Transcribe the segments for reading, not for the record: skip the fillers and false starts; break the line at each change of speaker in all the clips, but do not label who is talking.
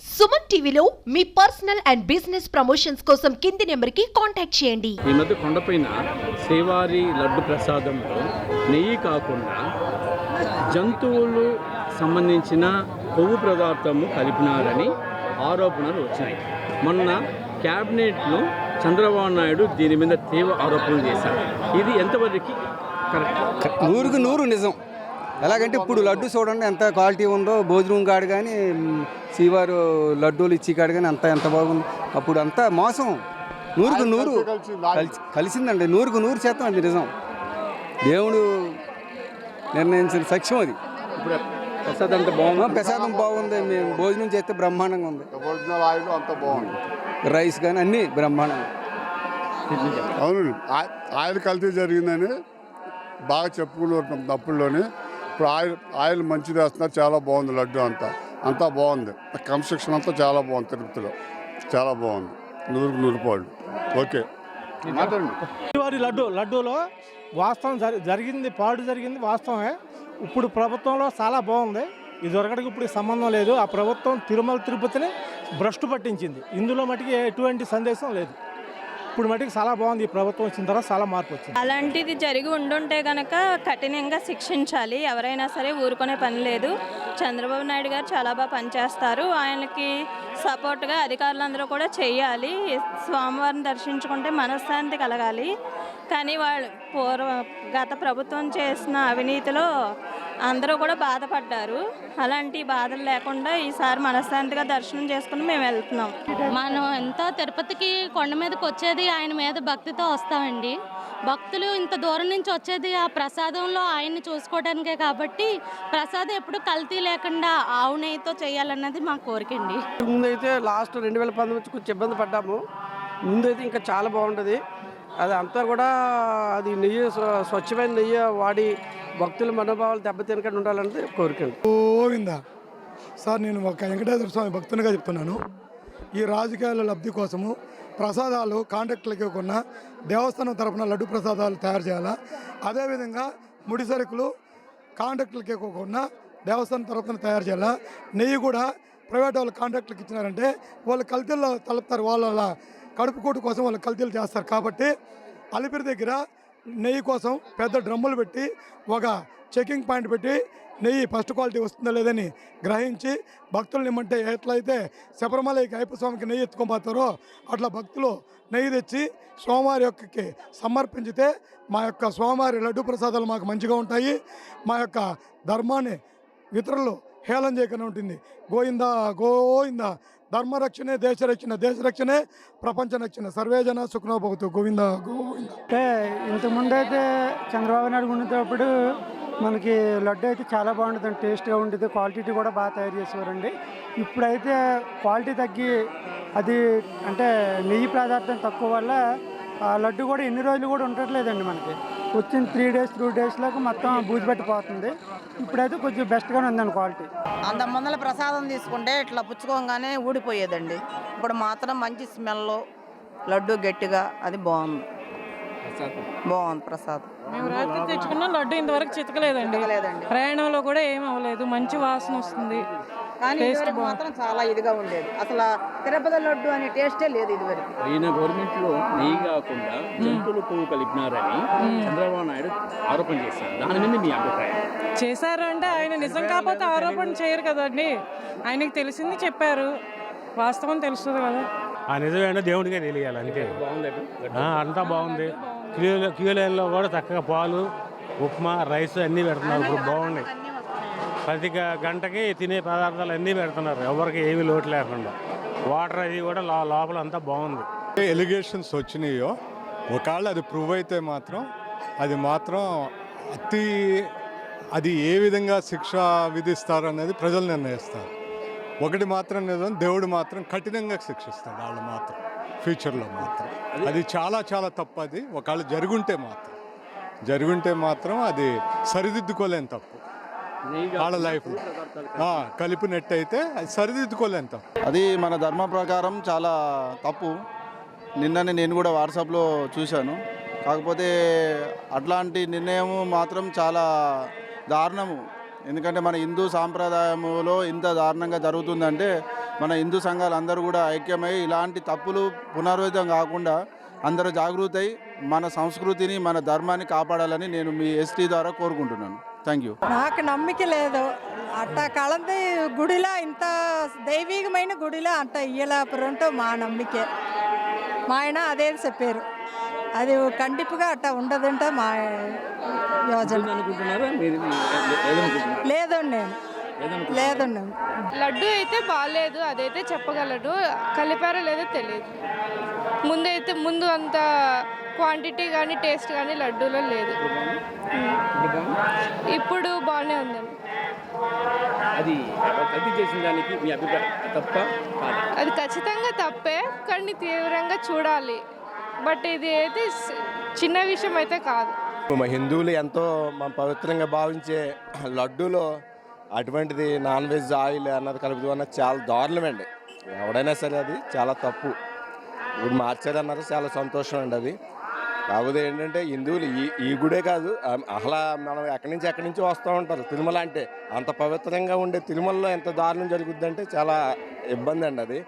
సుమన్ టీవీలో మీ personal and business promotions కోసం కింది నెంబర్కి కాంటాక్ట్ చేయండి.
ఈ మధ్య కొండపైన శ్రీవారి లడ్డు ప్రసాదంలో నెయ్యి కాకుండా జంతువులు సంబంధించిన కొవ్వు పదార్థము కలిపినారని ఆరోపణలు వచ్చినాయి. మొన్న క్యాబినెట్లో చంద్రబాబు నాయుడు దీని మీద తీవ్ర ఆరోపణలు చేశారు. ఇది ఎంతవరకు కరెక్ట్?
100% నిజం. ఎలాగంటే ఇప్పుడు లడ్డు చూడండి ఎంత క్వాలిటీ ఉందో, భోజనం కాడు కానీ శ్రీవారు లడ్డూలు ఇచ్చి కాడు కానీ ఎంత బాగుంది. అప్పుడు అంతా మోసం 100% కలిసిందండి. 100% అది నిజం. దేవుడు నిర్ణయించిన సత్యం అది.
ఇప్పుడు ప్రసాదం అంత బాగుంది.
ప్రసాదం బాగుంది. మేము భోజనం చేస్తే బ్రహ్మాండంగా ఉంది.
ఒరిజినల్ ఆయిల్ అంత బాగుంది.
రైస్ కానీ అన్నీ బ్రహ్మాండంగా.
అవును, ఆయిల్ కల్తీ జరిగిందని బాగా చెప్పుకుంటున్నాం తప్పుల్లోని. ఇప్పుడు ఆయిల్ మంచిది వేస్తున్నారు. చాలా బాగుంది. లడ్డు అంతా బాగుంది. కన్స్ట్రక్షన్ అంతా చాలా బాగుంది. తిరుపతిలో చాలా బాగుంది. 100 పాళ్ళు. ఓకే,
శ్రీవారి లడ్డూలో వాస్తవం జరిగింది, పాడు జరిగింది వాస్తవమే. ఇప్పుడు ప్రభుత్వంలో చాలా బాగుంది. ఇదివరకటికి ఇప్పుడు సంబంధం లేదు. ఆ ప్రభుత్వం తిరుమల తిరుపతిని భ్రష్టు పట్టించింది. ఇందులో మటుకి ఎటువంటి సందేశం లేదు. ఇప్పుడు మటుకు చాలా బాగుంది. ఈ ప్రభుత్వం వచ్చిన తర్వాత చాలా మార్పు వచ్చింది.
అలాంటిది జరిగి ఉండుంటే కనుక కఠినంగా శిక్షించాలి. ఎవరైనా సరే ఊరుకునే పని లేదు. చంద్రబాబు నాయుడు గారు చాలా బాగా పనిచేస్తారు. ఆయనకి సపోర్ట్గా అధికారులందరూ కూడా చేయాలి. స్వామివారిని దర్శించుకుంటే మనశ్శాంతి కలగాలి. కానీ వాళ్ళు గత ప్రభుత్వం చేసిన అవినీతిలో అందరూ కూడా బాధపడ్డారు. అలాంటి బాధలు లేకుండా ఈసారి మనశ్శాంతిగా దర్శనం చేసుకుని మేము వెళ్తున్నాం.
మనం ఎంతో తిరుపతికి కొండ మీదకి వచ్చేది ఆయన మీద భక్తితో వస్తామండి. భక్తులు ఇంత దూరం నుంచి వచ్చేది ఆ ప్రసాదంలో ఆయన్ని చూసుకోవడానికే. కాబట్టి ప్రసాదం ఎప్పుడు కల్తీ లేకుండా ఆవు నెయ్యితో చేయాలన్నది మా కోరికండి.
ముందైతే లాస్ట్ 2019 నుంచి కొంచెం ఇబ్బంది పడ్డాము. ముందైతే ఇంకా చాలా బాగుంటుంది. అది అంతా కూడా అది నెయ్యి, స్వచ్ఛమైన నెయ్యి వాడి భక్తుల మనోభావాలు దెబ్బతినకుండా ఉండాలన్నది కోరికండి.
గోవిందా సార్, నేను ఒక వెంకటేశ్వర స్వామి భక్తునిగా చెప్తున్నాను. ఈ రాజకీయాల లబ్ధి కోసము ప్రసాదాలు కాంట్రాక్టులకు ఇవ్వకుండా దేవస్థానం తరఫున లడ్డు ప్రసాదాలు తయారు చేయాలా. అదేవిధంగా ముడి సరుకులు కాంట్రాక్టులకు ఇవ్వకుండా దేవస్థానం తరఫున తయారు చేయాలా. నెయ్యి కూడా ప్రైవేట్ వాళ్ళు కాంట్రాక్టులకు ఇచ్చినారంటే వాళ్ళు కల్తీల్లో తలుపుతారు. వాళ్ళ కడుపు కోటు కోసం వాళ్ళు కల్తీలు చేస్తారు. కాబట్టి అలిపిరి దగ్గర నెయ్యి కోసం పెద్ద డ్రమ్ములు పెట్టి ఒక చెకింగ్ పాయింట్ పెట్టి నెయ్యి ఫస్ట్ క్వాలిటీ వస్తుందా లేదని గ్రహించి భక్తులు నిమ్మంటే ఎట్లయితే శబరిమలకి అయ్యప్ప స్వామికి నెయ్యి ఎత్తుకోబోతారో అట్లా భక్తులు నెయ్యి తెచ్చి స్వామివారి యొక్కకి సమర్పించితే మా యొక్క స్వామివారి లడ్డు ప్రసాదాలు మాకు మంచిగా ఉంటాయి. మా యొక్క ధర్మాన్ని ఇతరులు హేళన చేయకుండా ఉంటుంది. గోవిందా గోవిందా. ధర్మరక్షణే దేశరక్షణ, దేశరక్షణే ప్రపంచ రక్షణ. సర్వేజన సుఖనో భవతు. గోవిందా గోవిందా.
అంటే ఇంతకుముందు అయితే చంద్రబాబు నాయుడు ఉన్నప్పుడు మనకి లడ్డు అయితే చాలా బాగుంటుంది, టేస్ట్గా ఉండేది, క్వాలిటీ కూడా బాగా తయారు చేసేవారండి. ఇప్పుడైతే క్వాలిటీ తగ్గి అది అంటే నెయ్యి పదార్థం తక్కువ వల్ల ఆ లడ్డు కూడా ఎన్ని రోజులు కూడా ఉండట్లేదండి. మనకి వచ్చిన 3 డేస్ 2 డేస్లోకి మొత్తం బూజు పెట్టిపోతుంది. ఇప్పుడైతే కొంచెం బెస్ట్గానే ఉందండి క్వాలిటీ.
అంత ముందర ప్రసాదం తీసుకుంటే ఇట్లా పుచ్చుకోగానే ఊడిపోయేదండి. ఇప్పుడు మాత్రం మంచి స్మెల్, లడ్డు గట్టిగా, అది బాగుంది ప్రసాదం.
మేము రాత్రి తెచ్చుకున్న లడ్డు ఇంతవరకు చితకలేదండి. ప్రయాణంలో కూడా ఏమి అవ్వలేదు. మంచి వాసన వస్తుంది.
కానీ మాత్రం చాలా ఇదిగా ఉండేది. అసలు తిరుపతి లడ్డు అనే టేస్టే లేదు ఇదివరకు.
ఈయన గవర్నమెంట్లో నెయ్యి కాకుండా జంతువులు కొవ్వు కలిపినారని చంద్రబాబు నాయుడు ఆరోపణ చేశారు. దాని మీద మీ అభిప్రాయం?
చేశారు అంటే ఆయన నిజం కాకపోతే ఆరోపణ చేయరు కదండి. ఆయనకి తెలిసింది చెప్పారు. వాస్తవం తెలుస్తుంది కదా.
ఆ నిజమైన దేవుడికే తెలియాలి అంతే. అంతా బాగుంది. క్యూ లైన్లో కూడా చక్కగా పాలు, ఉప్మా, రైస్ అన్నీ పెడుతున్నారు. ఇప్పుడు బాగున్నాయి. ప్రతి గంటకి తినే పదార్థాలు అన్నీ పెడుతున్నారు. ఎవరికి ఏమీ లోటు లేకుండా. వాటర్ అది కూడా లోపల అంతా బాగుంది.
ఎలిగేషన్స్ వచ్చినాయో ఒకవేళ అది ప్రూవ్ అయితే మాత్రం అది ఏ విధంగా శిక్ష విధిస్తారు అనేది ప్రజలు నిర్ణయిస్తారు. ఒకటి మాత్రం నిజం, దేవుడు మాత్రం కఠినంగా శిక్షిస్తాడు వాళ్ళు మాత్రం ఫ్యూచర్లో మాత్రం. అది చాలా చాలా తప్పు. అది ఒకవేళ జరుగుంటే మాత్రం అది సరిదిద్దుకోలేని తప్పు. వాళ్ళ లైఫ్ కలిపినట్టయితే అది సరిదిద్దుకోలేని తప్పు.
అది మన ధర్మ ప్రకారం చాలా తప్పు. నిన్ననే నేను కూడా వాట్సాప్లో చూశాను. కాకపోతే అట్లాంటి నిర్ణయం మాత్రం చాలా దారుణము.
ఎందుకంటే మన హిందూ సాంప్రదాయములో ఇంత దారుణంగా జరుగుతుందంటే మన హిందూ సంఘాలు అందరూ కూడా ఐక్యమై ఇలాంటి తప్పులు పునరావృతం కాకుండా అందరూ జాగృతి అయి మన సంస్కృతిని మన ధర్మాన్ని కాపాడాలని నేను మీ ఎస్టీ ద్వారా కోరుకుంటున్నాను. Thank you.
నాకు నమ్మిక లేదు అట్ట కళంది గుడిలో ఇంత దైవికమైన గుడిలో అంట ఇయ్యలేపరంటూ మా నమ్మికే. మా ఆయన అదే చెప్పారు, అది కండిపుగా అట్ట ఉండదంట మా యోజన.
అనుకుంటున్నారా మీరు ఏదనుకుంటున్నారు?
లేదండి లేదండి.
లడ్డు అయితే బాగాలేదు, అదైతే చెప్పగలడు. కలిపారో లేదో తెలియదు. ముందు అంత క్వాంటిటీ కానీ టేస్ట్ కానీ లడ్డూలో లేదు. ఇప్పుడు బాగానే ఉందండి.
అది కల్తీ చేసిన దానికి మీ అభిప్రాయం తప్ప కాదా?
అది ఖచ్చితంగా తప్పే, కానీ తీవ్రంగా చూడాలి. బట్ ఇది అయితే చిన్న విషయం అయితే కాదు.
మా హిందువులు ఎంతో పవిత్రంగా భావించే లడ్డూలో అటువంటిది నాన్ వెజ్ ఆయిల్ అన్నది కలుపుతూ అన్నది చాలా దారుణమండి. ఎవడైనా సరే అది చాలా తప్పు. ఇప్పుడు మార్చారన్నది చాలా సంతోషం అండి. అది కాకపోతే ఏంటంటే హిందువులు ఈ గుడే కాదు, అసలు మనం ఎక్కడి నుంచి వస్తూ ఉంటారు. తిరుమల అంటే అంత పవిత్రంగా ఉండే తిరుమలలో ఎంత దారుణం జరుగుద్దంటే చాలా ఇబ్బంది అండి అది.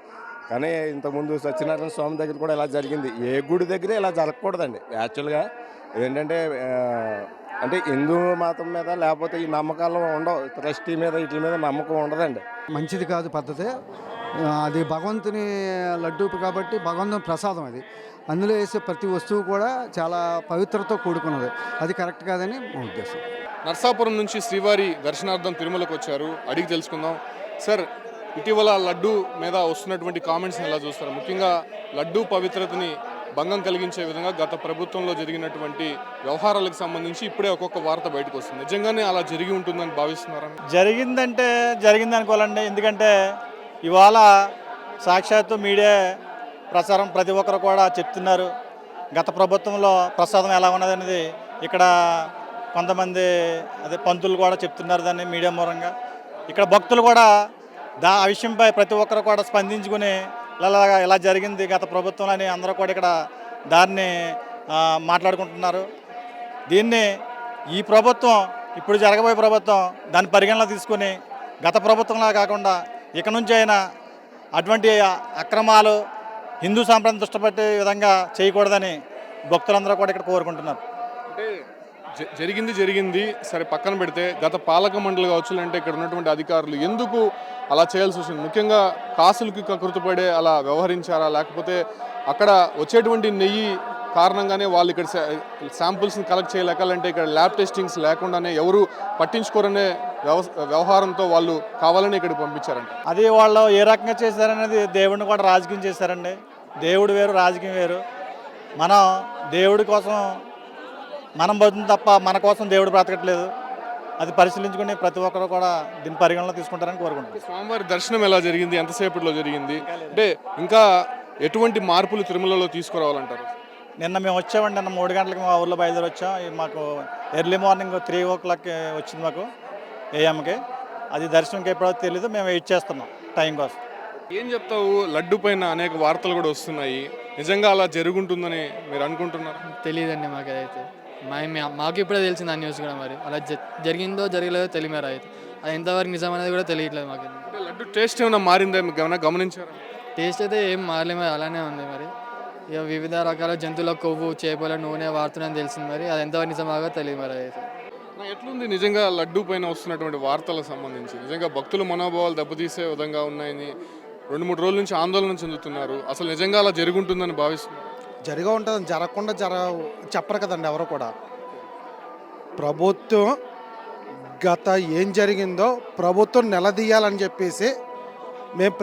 కానీ ఇంతకుముందు సత్యనారాయణ స్వామి దగ్గర కూడా ఇలా జరిగింది. ఏ గుడి దగ్గర ఇలా జరగకూడదండి. యాక్చువల్గా ఏంటంటే అంటే హిందూ మతం మీద లేకపోతే ఈ నమ్మకాలు ఉండవు, ట్రస్టీ మీద వీటి మీద నమ్మకం ఉండదండి.
మంచిది కాదు పద్ధతి. అది భగవంతుని లడ్డూ కాబట్టి భగవంతుని ప్రసాదం అది. అందులో వేసే ప్రతి వస్తువు కూడా చాలా పవిత్రతో కూడుకున్నది. అది కరెక్ట్ కాదని మా ఉద్దేశం.
నర్సాపురం నుంచి శ్రీవారి దర్శనార్థం తిరుమలకు వచ్చారు. అడిగి తెలుసుకుందాం. సార్, ఇటీవల లడ్డు మీద వస్తున్నటువంటి కామెంట్స్ని ఎలా చూస్తారు? ముఖ్యంగా లడ్డు పవిత్రతని భంగం కలిగించే విధంగా గత ప్రభుత్వంలో జరిగినటువంటి వ్యవహారాలకు సంబంధించి ఇప్పుడే ఒక్కొక్క వార్త బయటకు వస్తుంది. నిజంగానే అలా జరిగి ఉంటుందని భావిస్తున్నారా?
జరిగిందంటే జరిగింది అనుకోవాలండి. ఎందుకంటే ఇవాళ సాక్షాత్తు మీడియా ప్రచారం ప్రతి ఒక్కరు కూడా చెప్తున్నారు. గత ప్రభుత్వంలో ప్రసాదం ఎలా ఉన్నదనేది ఇక్కడ కొంతమంది పంతులు కూడా చెప్తున్నారు దాన్ని మీడియా మూలంగా. ఇక్కడ భక్తులు కూడా ఆ విషయంపై ప్రతి ఒక్కరు కూడా స్పందించుకుని ఇలా జరిగింది గత ప్రభుత్వంలో అని అందరూ కూడా ఇక్కడ దాన్ని మాట్లాడుకుంటున్నారు. దీన్ని ఈ ప్రభుత్వం, ఇప్పుడు జరగబోయే ప్రభుత్వం దాన్ని పరిగణలో తీసుకుని గత ప్రభుత్వంలా కాకుండా ఇక నుంచి అయినా అటువంటి అక్రమాలు హిందూ సాంప్రదాయం దృష్టిపెట్టే విధంగా చేయకూడదని భక్తులందరూ కూడా ఇక్కడ కోరుకుంటున్నారు.
అంటే జరిగింది సరే పక్కన పెడితే గత పాలక మండలి కావచ్చు, అంటే ఇక్కడ ఉన్నటువంటి అధికారులు ఎందుకు అలా చేయాల్సి వచ్చింది? ముఖ్యంగా కాసులకి కృతపడే అలా వ్యవహరించారా, లేకపోతే అక్కడ వచ్చేటువంటి నెయ్యి కారణంగానే వాళ్ళు ఇక్కడ శాంపుల్స్ని కలెక్ట్ చేయలేకాలంటే ఇక్కడ ల్యాబ్ టెస్టింగ్స్ లేకుండానే ఎవరు పట్టించుకోరనే వ్యవహారంతో వాళ్ళు కావాలని ఇక్కడికి పంపించారంట.
అది వాళ్ళు ఏ రకంగా చేశారనేది దేవుడిని కూడా రాజకీయం చేశారండి. దేవుడు వేరు, రాజకీయం వేరు. మనం దేవుడి కోసం మనం బతుకుతుంది తప్ప మన కోసం దేవుడు బ్రతకట్లేదు. అది పరిశీలించుకుని ప్రతి ఒక్కరు కూడా దీన్ని పరిగణలో తీసుకుంటారని కోరుకుంటున్నాం.
స్వామివారి దర్శనం ఎలా జరిగింది? ఎంతసేపట్లో జరిగింది? అంటే ఇంకా ఎటువంటి మార్పులు తిరుమలలో తీసుకురావాలంటారు?
నిన్న మేము వచ్చామండి. నిన్న 3 గంటలకు మా ఊర్లో బయలుదేరి వచ్చాం. మాకు ఎర్లీ మార్నింగ్ 3 o'clock వచ్చింది మాకు ఏఎంకి. అది దర్శనంకి ఎప్పుడో తెలీదు, మేము వెయిట్ చేస్తున్నాం టైం కోసం.
ఏం చెప్తావు? లడ్డు పైన అనేక వార్తలు కూడా వస్తున్నాయి. నిజంగా అలా జరుగుంటుందని మీరు అనుకుంటున్నారు?
తెలియదండి మాకు. అదైతే మాకు ఇప్పుడే తెలిసింది ఆ న్యూస్ కూడా. మరి అలా జరిగిందో జరగలేదో తెలియదు. అయితే అది ఎంతవరకు నిజం అనేది కూడా తెలియట్లేదు మాకు.
లడ్డు టేస్ట్ ఏమైనా మారిందా ఏమైనా గమనించారా?
టేస్ట్ అయితే ఏం మారలే, మరి అలానే ఉంది. మరి ఇక వివిధ రకాల జంతువుల కొవ్వు, చేపల నూనె వాడుతున్నాయని తెలిసింది. మరి అది ఎంతవరకు నిజమాగా తెలియదు. మరి అయితే
ఎట్లుంది నిజంగా లడ్డు పైన వస్తున్నటువంటి వార్తలకు సంబంధించి? నిజంగా భక్తుల మనోభావాలు దెబ్బతీసే విధంగా ఉన్నాయని 2-3 రోజుల నుంచి ఆందోళన చెందుతున్నారు. అసలు నిజంగా అలా జరుగుంటుందని భావిస్తున్నారు?
జరిగా ఉంటుంది, జరగకుండా చెప్పరు కదండి ఎవరు కూడా. ప్రభుత్వం గత ఏం జరిగిందో ప్రభుత్వం నిలదీయాలని చెప్పేసి మేము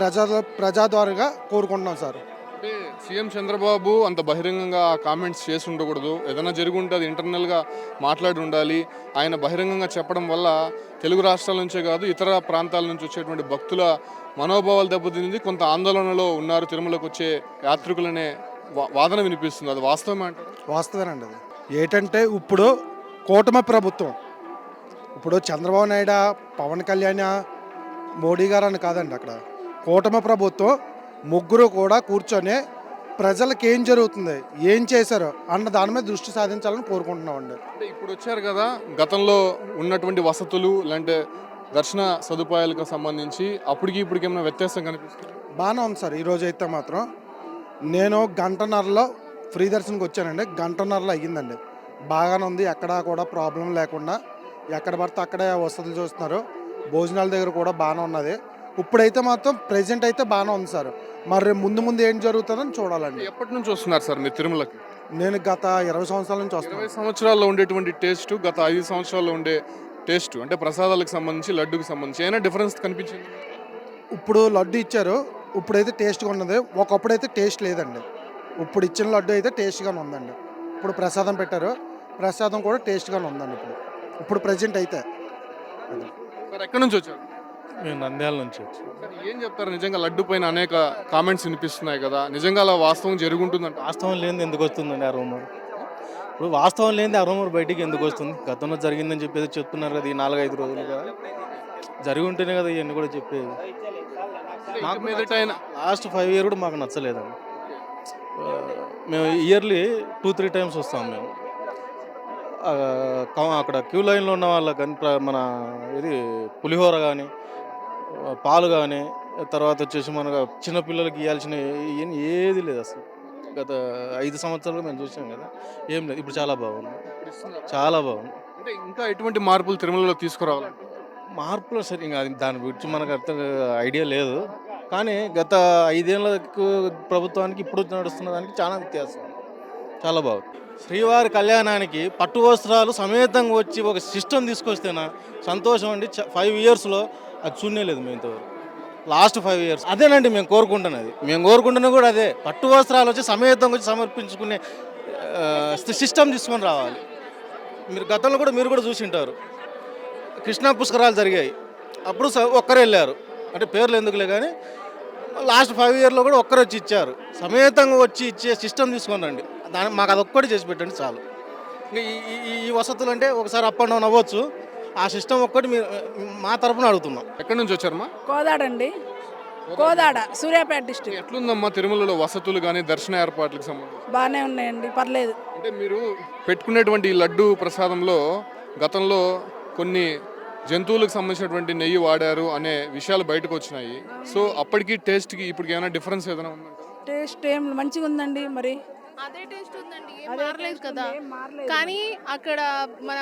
ప్రజా ద్వారాగా కోరుకుంటున్నాం సార్.
అంటే సీఎం చంద్రబాబు అంత బహిరంగంగా ఆ కామెంట్స్ చేసి ఉండకూడదు. ఏదైనా జరిగి ఉంటే అది ఇంటర్నల్గా మాట్లాడి ఉండాలి. ఆయన బహిరంగంగా చెప్పడం వల్ల తెలుగు రాష్ట్రాల నుంచే కాదు ఇతర ప్రాంతాల నుంచి వచ్చేటువంటి భక్తుల మనోభావాలు దెబ్బతింది. కొంత ఆందోళనలో ఉన్నారు తిరుమలకు వచ్చే యాత్రికులనే వాదన వినిపిస్తుంది. అది వాస్తవమే అంటారు?
వాస్తవేనండి. అది ఏంటంటే ఇప్పుడు కూటమి ప్రభుత్వం, ఇప్పుడు చంద్రబాబు నాయుడు, పవన్ కళ్యాణ్, మోడీ గారు అని కాదండి, అక్కడ కూటమి ప్రభుత్వం ముగ్గురు కూడా కూర్చొని ప్రజలకు ఏం జరుగుతుంది, ఏం చేశారో అన్న దాని మీద దృష్టి సాధించాలని కోరుకుంటున్నామండి.
అంటే ఇప్పుడు వచ్చారు కదా, గతంలో ఉన్నటువంటి వసతులు లేదంటే దర్శన సదుపాయాలకు సంబంధించి అప్పటికి ఇప్పటికి ఏమైనా వ్యత్యాసం కనిపిస్తుంది?
బాగానే ఉంది సార్. ఈరోజు అయితే మాత్రం నేను గంటన్నరలో ఫ్రీ దర్శనంకి వచ్చానండి. గంటన్నరలో అయ్యిందండి. బాగానే ఉంది, ఎక్కడా కూడా ప్రాబ్లం లేకుండా ఎక్కడ పడితే అక్కడే వసతులు చూస్తున్నారు. భోజనాల దగ్గర కూడా బాగానే ఉన్నది. ఇప్పుడైతే మాత్రం ప్రెజెంట్ అయితే బాగానే ఉంది సార్. మరి ముందు ముందు ఏం జరుగుతుందని చూడాలండి.
ఎప్పటి నుంచి వస్తున్నారు సార్ మీరు తిరుమలకి?
నేను గత 20 సంవత్సరాల నుంచి వస్తున్నాను.
20 సంవత్సరాల్లో ఉండేటువంటి టేస్ట్ గత 5 సంవత్సరాల్లో ఉండే టేస్ట్, అంటే ప్రసాదాలకు సంబంధించి లడ్డుకి సంబంధించి ఏమైనా డిఫరెన్స్ కనిపించింది?
ఇప్పుడు లడ్డు ఇచ్చారు, ఇప్పుడైతే టేస్ట్గా ఉన్నది. ఒకప్పుడైతే టేస్ట్ లేదండి. ఇప్పుడు ఇచ్చిన లడ్డు అయితే టేస్ట్గానే ఉందండి. ఇప్పుడు ప్రసాదం పెట్టారు, ప్రసాదం కూడా టేస్ట్గానే ఉందండి. ఇప్పుడు ప్రజెంట్ అయితే.
సార్ ఎక్కడి నుంచి వచ్చారు?
మేము నంద్యాల నుంచి వచ్చాం.
సార్ ఏం చెప్తారు, నిజంగా లడ్డు పైన అనేక కామెంట్స్ వినిపిస్తున్నాయి కదా, నిజంగా అలా వాస్తవం జరుగుంటుందంట?
వాస్తవం లేనిది ఎందుకు వస్తుందండి ఆ రూమర్? ఇప్పుడు వాస్తవం లేనిది ఆ రూమర్ బయటికి ఎందుకు వస్తుంది? గతంలో జరిగిందని చెప్పేది చెప్తున్నారు కదా, ఈ 4-5 రోజులుగా జరిగి ఉంటేనే కదా ఇవన్నీ కూడా చెప్పేది. మాకు మీదట లాస్ట్ 5 ఇయర్ కూడా మాకు నచ్చలేదండి. మేము ఇయర్లీ 2-3 టైమ్స్ వస్తాం మేము. అక్కడ క్యూ లైన్లో ఉన్న వాళ్ళకి కానీ మన ఇది పులిహోర కానీ పాలు కానీ తర్వాత వచ్చేసి మనకు చిన్నపిల్లలకి ఇవ్వాల్సిన ఏది లేదు అసలు. గత 5 సంవత్సరాలు మేము చూసాం కదా, ఏం లేదు. ఇప్పుడు చాలా బాగుంది, చాలా బాగుంది.
అంటే ఇంకా ఎటువంటి మార్పులు తిరుమలలో తీసుకురావాలంటే?
మార్పులు సరే ఇంకా దాని గురించి మనకు అర్థం ఐడియా లేదు. కానీ గత 5 ఏళ్ళ ప్రభుత్వానికి ఇప్పుడు నడుస్తున్న దానికి చాలా వ్యత్యాసం, చాలా బాగుంది. శ్రీవారి కళ్యాణానికి పట్టు వస్త్రాలు సమేతంగా వచ్చి ఒక సిస్టమ్ తీసుకొస్తేనా సంతోషం అండి. 5 ఇయర్స్లో అది చూడలేదు మేము. లాస్ట్ 5 ఇయర్స్ అదేనండి మేము కోరుకుంటున్నది. మేము కోరుకుంటున్నది కూడా అదే. పట్టు వస్త్రాలు వచ్చి సమేతంగా వచ్చి సమర్పించుకునే సిస్టమ్ తీసుకొని రావాలి. మీరు గతంలో కూడా మీరు కూడా చూసి ఉంటారు, కృష్ణా పుష్కరాలు జరిగాయి, అప్పుడు ఒక్కరే వెళ్ళారు. అంటే పేర్లు ఎందుకులే కానీ లాస్ట్ 5 ఇయర్లో కూడా ఒక్కరు వచ్చి ఇచ్చారు. సమేతంగా వచ్చి ఇచ్చే సిస్టమ్ తీసుకొని రండి. మాకు అదొక్కటి చేసి పెట్టండి చాలు. ఇంకా ఈ వసతులు అంటే ఒకసారి అప్ అండ్ డౌన్ అవ్వచ్చు. ఆ సిస్టమ్ ఒక్కటి మీరు మా తరఫున అడుగుతున్నాం.
ఎక్కడి నుంచి వచ్చారమ్మా?
కోదాడ అండి, కోదాడ సూర్యాపేట డిస్ట్రిక్ట్.
ఎట్లుందమ్మా తిరుమలలో వసతులు కానీ దర్శన ఏర్పాట్లకు సంబంధించి?
బాగానే ఉన్నాయండి, పర్లేదు.
అంటే మీరు పెట్టుకునేటువంటి ఈ లడ్డు ప్రసాదంలో గతంలో కొన్ని జంతువులకు సంబంధించినటువంటి నెయ్యి వాడారు అనే విషయాలు బయటకు వచ్చినాయి. సో అప్పటికి టేస్ట్కి ఇప్పటికి ఏమైనా డిఫరెన్స్ ఏదైనా ఉందంటే?
టేస్ట్ ఏం మంచిగా ఉందండి. మరి
అదే టేస్ట్ ఉందండి, ఏం మారలేదు కదా. కానీ అక్కడ మన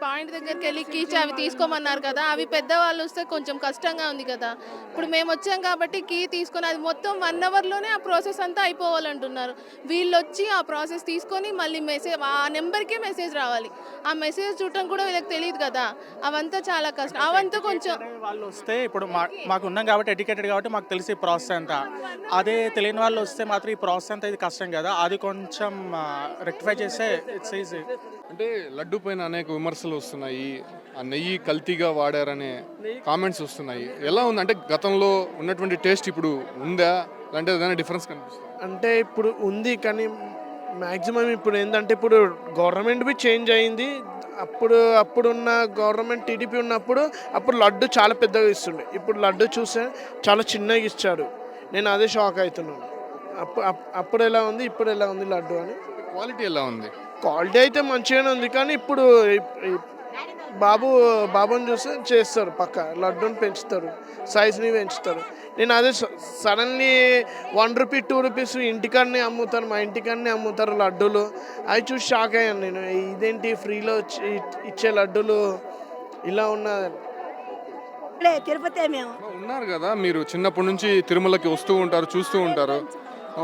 పాయింట్ దగ్గరికి వెళ్ళి కీచి అవి తీసుకోమన్నారు కదా, అవి పెద్దవాళ్ళు వస్తే కొంచెం కష్టంగా ఉంది కదా. ఇప్పుడు మేము వచ్చాం కాబట్టి కీ తీసుకొని అది మొత్తం 1 అవర్లోనే ఆ ప్రాసెస్ అంతా అయిపోవాలంటున్నారు. వీళ్ళు వచ్చి ఆ ప్రాసెస్ తీసుకొని మళ్ళీ మెసేజ్, ఆ నెంబర్కే మెసేజ్ రావాలి. ఆ మెసేజ్ చూడటం కూడా వీళ్ళకి తెలియదు కదా, అవంతా చాలా కష్టం. అవంతా కొంచెం
వాళ్ళు వస్తే ఇప్పుడు మాకు ఉన్నాం కాబట్టి ఎడ్యుకేటెడ్ కాబట్టి మాకు తెలిసి ప్రాసెస్ అంతా. అదే తెలియని వాళ్ళు వస్తే మాత్రం ఈ ప్రాసెస్ అంతా ఇది కష్టం కదా, అది కొంచెం రెక్టిఫై చేస్తే ఇట్స్ ఈజీ.
అంటే లడ్డు పైన అనేక విమర్శలు వస్తున్నాయి, ఆ నెయ్యి కల్తీగా వాడారనే కామెంట్స్ వస్తున్నాయి. ఎలా ఉంది అంటే గతంలో ఉన్నటువంటి టేస్ట్ ఇప్పుడు ఉందా, అంటే ఏదైనా డిఫరెన్స్ కనిపిస్తుంది?
అంటే ఇప్పుడు ఉంది, కానీ మ్యాక్సిమం ఇప్పుడు ఏంటంటే ఇప్పుడు గవర్నమెంట్ బి చేంజ్ అయింది. అప్పుడున్న గవర్నమెంట్ టీడీపీ ఉన్నప్పుడు అప్పుడు లడ్డు చాలా పెద్దగా ఇస్తుండే, ఇప్పుడు లడ్డు చూస్తే చాలా చిన్నగా ఇచ్చాడు. నేను అదే షాక్ అవుతున్నాను. అప్పుడు ఎలా ఉంది, ఇప్పుడు ఎలా ఉంది లడ్డు అని.
క్వాలిటీ ఎలా ఉంది?
క్వాలిటీ అయితే మంచిగానే ఉంది, కానీ ఇప్పుడు బాబుని చూస్తే చేస్తారు, పక్క లడ్డూని పెంచుతారు, సైజ్ని పెంచుతారు. నేను అదే సడన్లీ 1 రూపీ 2 రూపీస్ ఇంటికాడనే అమ్ముతారు, మా ఇంటికాడనే అమ్ముతారు లడ్డూలు. అవి చూసి షాక్ అయ్యాను నేను, ఇదేంటి ఫ్రీలో ఇచ్చే లడ్డూలు ఇలా ఉన్నది.
తిరుపతి మేము
ఉన్నారు కదా, మీరు చిన్నప్పటి నుంచి తిరుమలకి వస్తూ ఉంటారు,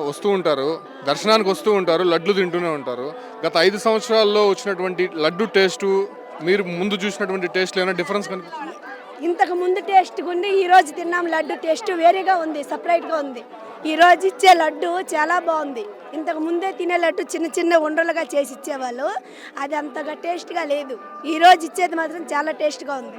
వస్తూ ఉంటారు, దర్శనానికి వస్తూ ఉంటారు, లడ్లు తింటూనే ఉంటారు. గత 5 సంవత్సరాల్లో వచ్చినటువంటి లడ్డు టేస్టు మీరు ముందు చూసినటువంటి టేస్ట్ ఏమైనా డిఫరెన్స్ కనిపిస్తుంది?
ఇంతకు ముందు టేస్ట్ ఉంది, ఈ రోజు తిన్నాం లడ్డు టేస్ట్ వేరేగా ఉంది, సపరేట్గా ఉంది. ఈ రోజు ఇచ్చే లడ్డు చాలా బాగుంది. ఇంతకు ముందే తినే లడ్డు చిన్న చిన్న ఉండలుగా చేసి ఇచ్చేవాళ్ళు, అది అంతగా టేస్ట్గా లేదు. ఈ రోజు ఇచ్చేది మాత్రం చాలా టేస్ట్గా ఉంది.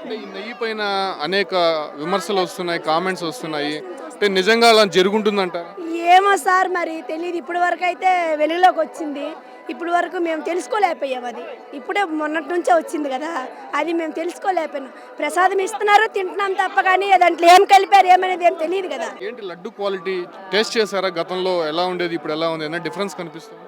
అంటే ఈ నెయ్యి పైన అనేక విమర్శలు వస్తున్నాయి, కామెంట్స్ వస్తున్నాయి. అంటే నిజంగా అలా జరుగుంటుందంటారా?
ఏమో సార్, మరి తెలియదు. ఇప్పటి వరకు అయితే వెలుగులోకి వచ్చింది.
ఇప్పుడు వరకు మేము తెలుసుకోలేకపోయాం. అది ఇప్పుడే మొన్నటి నుంచే వచ్చింది కదా, అది మేము తెలుసుకోలేకపోయినాం. ప్రసాదం ఇస్తున్నారు, తింటున్నాం తప్ప, కానీ దాంట్లో ఏం కలిపారు ఏమనేది ఏం తెలియదు కదా.
ఏంటి లడ్డు క్వాలిటీ టేస్ట్ చేశారా? గతంలో ఎలా ఉండేది, ఇప్పుడు ఎలా ఉంది? ఏమైనా డిఫరెన్స్ కనిపిస్తుంది?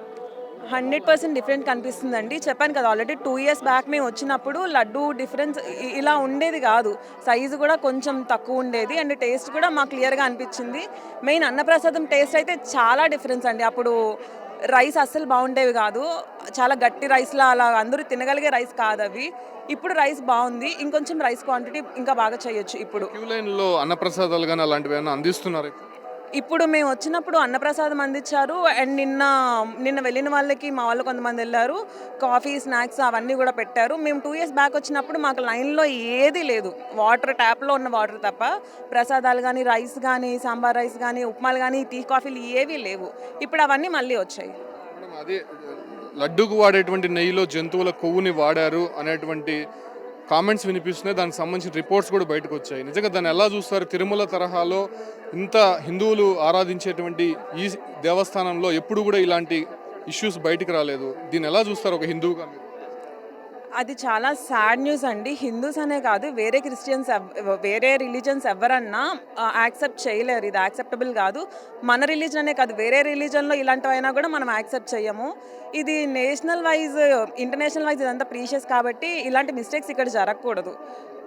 100% డిఫరెంట్ కనిపిస్తుందండి. చెప్పాను కదా ఆల్రెడీ 2 years బ్యాక్ మేము వచ్చినప్పుడు లడ్డు డిఫరెన్స్ ఇలా ఉండేది కాదు. సైజు కూడా కొంచెం తక్కువ ఉండేది అండ్ టేస్ట్ కూడా మాకు క్లియర్గా అనిపించింది. మెయిన్ అన్నప్రసాదం టేస్ట్ అయితే చాలా డిఫరెన్స్ అండి. అప్పుడు రైస్ అస్సలు బాగుండేవి కాదు, చాలా గట్టి రైస్లా అలా అందరూ తినగలిగే రైస్ కాదు అవి. ఇప్పుడు రైస్ బాగుంది, ఇంకొంచెం రైస్ క్వాంటిటీ ఇంకా బాగా చేయొచ్చు. ఇప్పుడు
క్యూ లైన్లో అన్నప్రసాదాలు కానీ అలాంటివి ఏమైనా అందిస్తున్నారు?
ఇప్పుడు మేము వచ్చినప్పుడు అన్నప్రసాదం అందించారు అండ్ నిన్న వెళ్ళిన వాళ్ళకి మా వాళ్ళు కొంతమంది వెళ్ళారు, కాఫీ స్నాక్స్ అవన్నీ కూడా పెట్టారు. మేము 2 years బ్యాక్ వచ్చినప్పుడు మాకు లైన్లో ఏదీ లేదు, వాటర్ ట్యాప్లో ఉన్న వాటర్ తప్ప. ప్రసాదాలు కానీ రైస్ కానీ సాంబార్ రైస్ కానీ ఉప్మాలు కానీ టీ కాఫీలు ఏవీ లేవు. ఇప్పుడు అవన్నీ మళ్ళీ వచ్చాయి.
అదే లడ్డూకు వాడేటువంటి నెయ్యిలో జంతువుల కొవ్వుని వాడారు అనేటువంటి కామెంట్స్ వినిపిస్తున్నాయి. దానికి సంబంధించిన రిపోర్ట్స్ కూడా బయటకు వచ్చాయి. నిజంగా దాన్ని ఎలా చూస్తారు? తిరుమల తరహాలో ఇంత హిందువులు ఆరాధించేటువంటి ఈ దేవస్థానంలో ఎప్పుడు కూడా ఇలాంటి ఇష్యూస్ బయటికి రాలేదు. దీన్ని ఎలా చూస్తారు ఒక హిందువుగా?
అది చాలా సాడ్ న్యూస్ అండి. హిందూస్ అనే కాదు, వేరే క్రిస్టియన్స్ వేరే రిలీజన్స్ ఎవరన్నా యాక్సెప్ట్ చేయలేరు. ఇది యాక్సెప్టబుల్ కాదు. మన రిలీజన్ అనే కాదు, వేరే రిలీజన్లో ఇలాంటివైనా కూడా మనం యాక్సెప్ట్ చేయము. ఇది నేషనల్ వైజ్ ఇంటర్నేషనల్ వైజ్ ఇదంతా ప్రీషియస్ కాబట్టి ఇలాంటి మిస్టేక్స్ ఇక్కడ జరగకూడదు.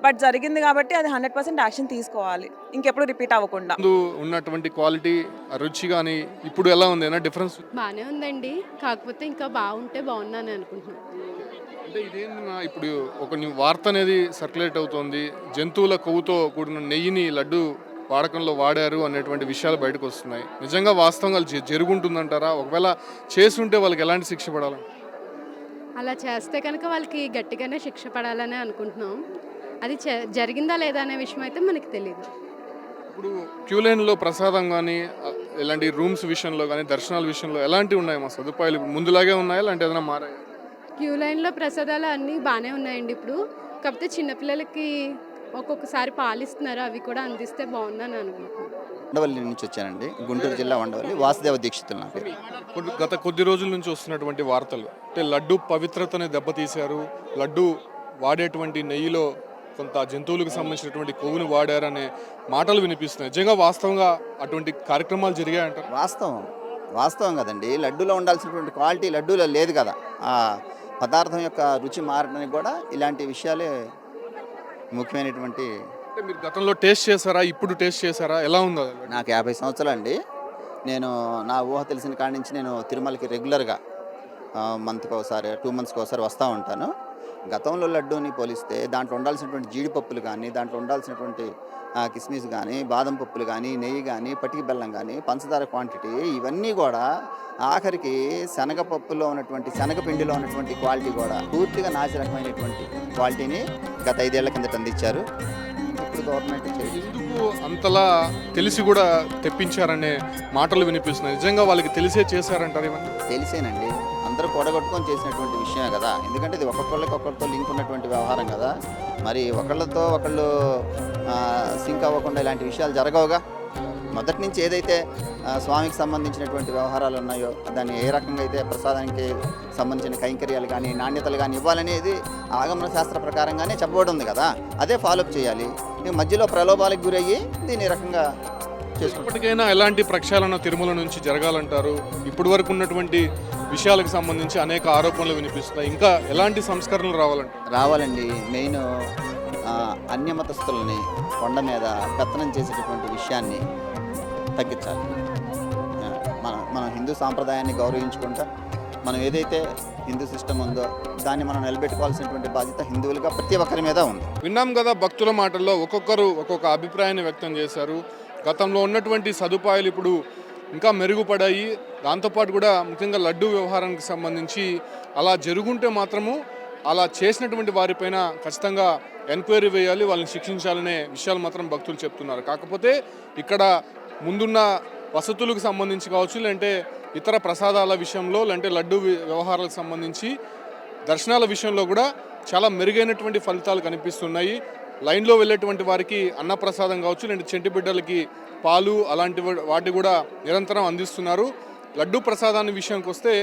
బట్ జరిగింది కాబట్టి అది 100% యాక్షన్ తీసుకోవాలి, ఇంకెప్పుడు రిపీట్ అవ్వకుండా.
ఉన్నటువంటి క్వాలిటీ రుచి కానీ ఇప్పుడు ఎలా ఉంది? ఏమైనా డిఫరెన్స్?
బాగానే ఉందండి, కాకపోతే ఇంకా బాగుంటే బాగున్నాను అనుకుంటున్నాను.
అంటే ఇదేంటి ఇప్పుడు ఒక వార్త అనేది సర్క్యులేట్ అవుతోంది, జంతువుల కొవ్వుతో కూడిన నెయ్యిని లడ్డు వాడకంలో వాడారు అనేటువంటి విషయాలు బయటకు వస్తున్నాయి. నిజంగా వాస్తవంగా జరుగుంటుందంటారా? ఒకవేళ చేస్తుంటే వాళ్ళకి ఎలాంటి శిక్ష పడాలి?
అలా చేస్తే కనుక వాళ్ళకి గట్టిగానే శిక్ష పడాలని అనుకుంటున్నాం. అది జరిగిందా లేదా అనే విషయం అయితే మనకి తెలియదు.
ఇప్పుడు క్యూ లైన్లో ప్రసాదం కానీ ఇలాంటి రూమ్స్ విషయంలో కానీ దర్శనాల విషయంలో ఎలాంటివి ఉన్నాయి? మా సదుపాయాలు ముందులాగే ఉన్నాయా, లేదంటే ఏదైనా మారాయా?
క్యూ లైన్లో ప్రసాదాలు అన్నీ బాగానే ఉన్నాయండి ఇప్పుడు. కాకపోతే చిన్నపిల్లలకి ఒక్కొక్కసారి పాలిస్తున్నారు, అవి కూడా అందిస్తే బాగుందని అనుకుంటున్నాను.
ఉండవల్లి నుంచి వచ్చానండి, గుంటూరు జిల్లా ఉండవల్లి. వాసుదేవ దీక్షితులు నా పేరు.
గత కొద్ది రోజుల నుంచి వస్తున్నటువంటి వార్తలు అంటే లడ్డు పవిత్రతని దెబ్బతీశారు, లడ్డు వాడేటువంటి నెయ్యిలో కొంత జంతువులకు సంబంధించినటువంటి కొవ్వును వాడారనే మాటలు వినిపిస్తున్నాయి. నిజంగా వాస్తవంగా అటువంటి కార్యక్రమాలు జరిగాయంటారు?
వాస్తవం కదండి. లడ్డూలో ఉండాల్సినటువంటి క్వాలిటీ లడ్డూలో లేదు కదా. ఆ పదార్థం యొక్క రుచి మారడానికి కూడా ఇలాంటి విషయాలే ముఖ్యమైనటువంటి.
అంటే మీరు గతంలో టేస్ట్ చేశారా, ఇప్పుడు టేస్ట్ చేశారా, ఎలా ఉందో?
నాకు 50 సంవత్సరాలు అండి. నేను నా ఊహ తెలిసిన కాడి నుంచి నేను తిరుమలకి రెగ్యులర్గా మంత్కి ఒకసారి 2 monthsకి ఒకసారి వస్తూ ఉంటాను. గతంలో లడ్డూని పోలిస్తే దాంట్లో ఉండాల్సినటువంటి జీడిపప్పులు కానీ, దాంట్లో ఉండాల్సినటువంటి కిస్మిస్ కానీ, బాదం పప్పులు కానీ, నెయ్యి కానీ, పటికి బెల్లం కానీ, పంచదార క్వాంటిటీ ఇవన్నీ కూడా ఆఖరికి శనగపప్పులో ఉన్నటువంటి శనగపిండిలో ఉన్నటువంటి క్వాలిటీ కూడా పూర్తిగా నాసి రకమైనటువంటి క్వాలిటీని గత 5 ఏళ్ల కిందట అందించారు. ఇప్పుడు గవర్నమెంట్
ఎందుకు అంతలా తెలిసి కూడా తెప్పించారనే మాటలు వినిపిస్తున్నాయి. నిజంగా వాళ్ళకి తెలిసే చేశారంటారు? ఇవన్నీ
తెలిసేనండి, అందరూ కూడగొట్టుకొని చేసినటువంటి విషయమే కదా. ఎందుకంటే ఇది ఒకరితో లింక్ ఉన్నటువంటి వ్యవహారం కదా. మరి ఒకళ్ళతో ఒకళ్ళు సింక్ అవ్వకుండా ఇలాంటి విషయాలు జరగవుగా. మొదటి నుంచి ఏదైతే స్వామికి సంబంధించినటువంటి వ్యవహారాలు ఉన్నాయో దాన్ని ఏ రకంగా అయితే ప్రసాదానికి సంబంధించిన కైంకర్యాలు కానీ నాణ్యతలు కానీ ఇవ్వాలనేది ఆగమన శాస్త్ర ప్రకారంగానే చెప్పబడి ఉంది కదా. అదే ఫాలోఅప్ చేయాలి. మధ్యలో ప్రలోభాలకు గురయ్యి దీన్ని రకంగా
ఇప్పటికైనా ఎలాంటి ప్రక్షాళన తిరుమల నుంచి జరగాలంటారు? ఇప్పటి వరకు ఉన్నటువంటి విషయాలకు సంబంధించి అనేక ఆరోపణలు వినిపిస్తున్నాయి. ఇంకా ఎలాంటి సంస్కరణలు
రావాలండి? మెయిన్ అన్యమతస్తులని కొండ మీద పెత్తనం చేసేటటువంటి విషయాన్ని తగ్గించాలి. మనం హిందూ సాంప్రదాయాన్ని గౌరవించుకుంటా మనం ఏదైతే హిందూ సిస్టమ్ ఉందో దాన్ని మనం నిలబెట్టుకోవాల్సినటువంటి బాధ్యత హిందువులుగా ప్రతి ఒక్కరి మీద ఉంది.
విన్నాం కదా, భక్తుల మాటల్లో ఒక్కొక్కరు ఒక్కొక్క అభిప్రాయాన్ని వ్యక్తం చేశారు. గతంలో ఉన్నటువంటి సదుపాయాలు ఇప్పుడు ఇంకా మెరుగుపడాయి. దాంతోపాటు కూడా ముఖ్యంగా లడ్డు వ్యవహారానికి సంబంధించి అలా జరుగుంటే మాత్రము అలా చేసినటువంటి వారిపైన ఖచ్చితంగా ఎంక్వైరీ వేయాలి, వాళ్ళని శిక్షించాలనే విషయాలు మాత్రం భక్తులు చెప్తున్నారు. కాకపోతే ఇక్కడ ముందున్న వసతులకు సంబంధించి కావచ్చు, లేదంటే ఇతర ప్రసాదాల విషయంలో, లేదంటే లడ్డు వ్యవహారాలకు సంబంధించి దర్శనాల విషయంలో కూడా చాలా మెరుగైనటువంటి ఫలితాలు కనిపిస్తున్నాయి. లైన్లో వెళ్ళేటువంటి వారికి అన్నప్రసాదం కావచ్చు, లేదంటే చెంటి బిడ్డలకి పాలు అలాంటి వాటి కూడా నిరంతరం అందిస్తున్నారు. లడ్డు ప్రసాదాన్ని విషయానికి వస్తే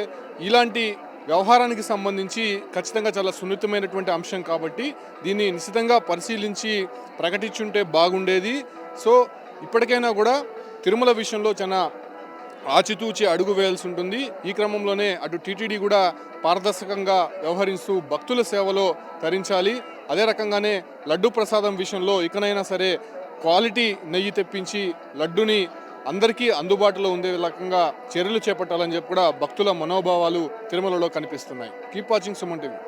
ఇలాంటి వ్యవహారానికి సంబంధించి ఖచ్చితంగా చాలా సున్నితమైనటువంటి అంశం కాబట్టి దీన్ని నిశ్చితంగా పరిశీలించి ప్రకటించుంటే బాగుండేది. సో ఇప్పటికైనా కూడా తిరుమల విషయంలో చాలా ఆచితూచి అడుగు వేయాల్సి ఉంటుంది. ఈ క్రమంలోనే అటు టీటీడీ కూడా పారదర్శకంగా వ్యవహరిస్తూ భక్తుల సేవలో తరించాలి. అదే రకంగానే లడ్డు ప్రసాదం విషయంలో ఇకనైనా సరే క్వాలిటీ నెయ్యి తెప్పించి లడ్డుని అందరికీ అందుబాటులో ఉండే రకంగా చర్యలు చేపట్టాలని చెప్పి కూడా భక్తుల మనోభావాలు తిరుమలలో కనిపిస్తున్నాయి. Keep watching Suman TV.